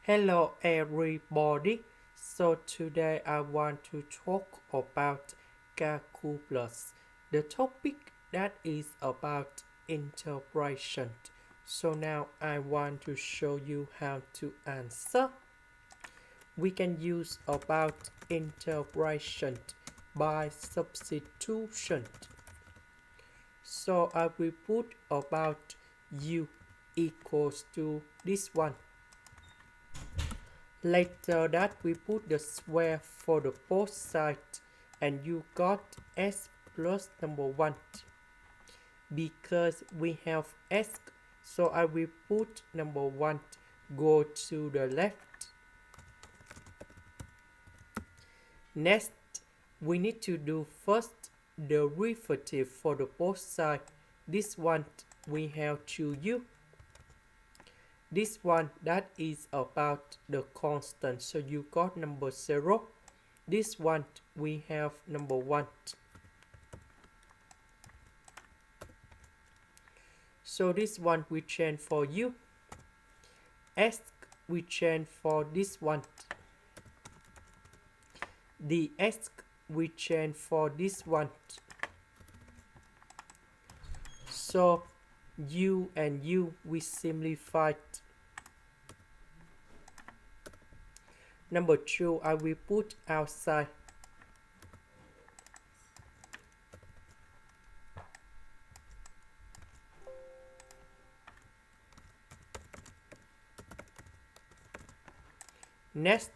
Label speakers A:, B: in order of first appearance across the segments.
A: Hello everybody. So today I want to talk about calculus, the topic that is about integration. So now I want to show you how to answer. We can use about integration by substitution. So I will put about u equals to this one. Later that we put the square for the both sides and you got s plus number 1. Because we have s, so I will put number 1 go to the left. Next, we need to do first the derivative for the both sides. This one we have to use. This one that is about the constant, so you got number 0. This one we have number 1. So this one we change for you. S we change for this one. The S we change for this one. So u and u we simplified. Number 2 I will put outside. Next,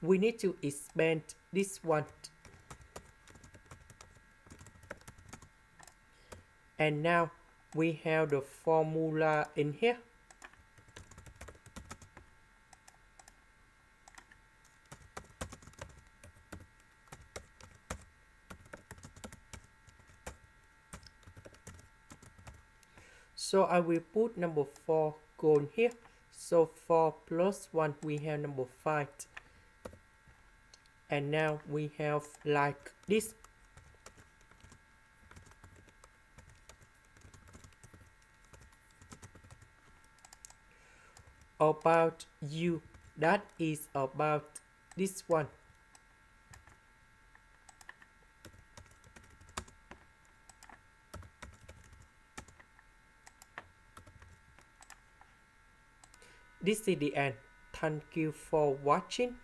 A: we need to expand this one. And now we have the formula in here. So I will put number 4 going here. So 4 plus 1 we have number 5. And now we have like this. About u, that is about this one. This is the end. Thank you for watching.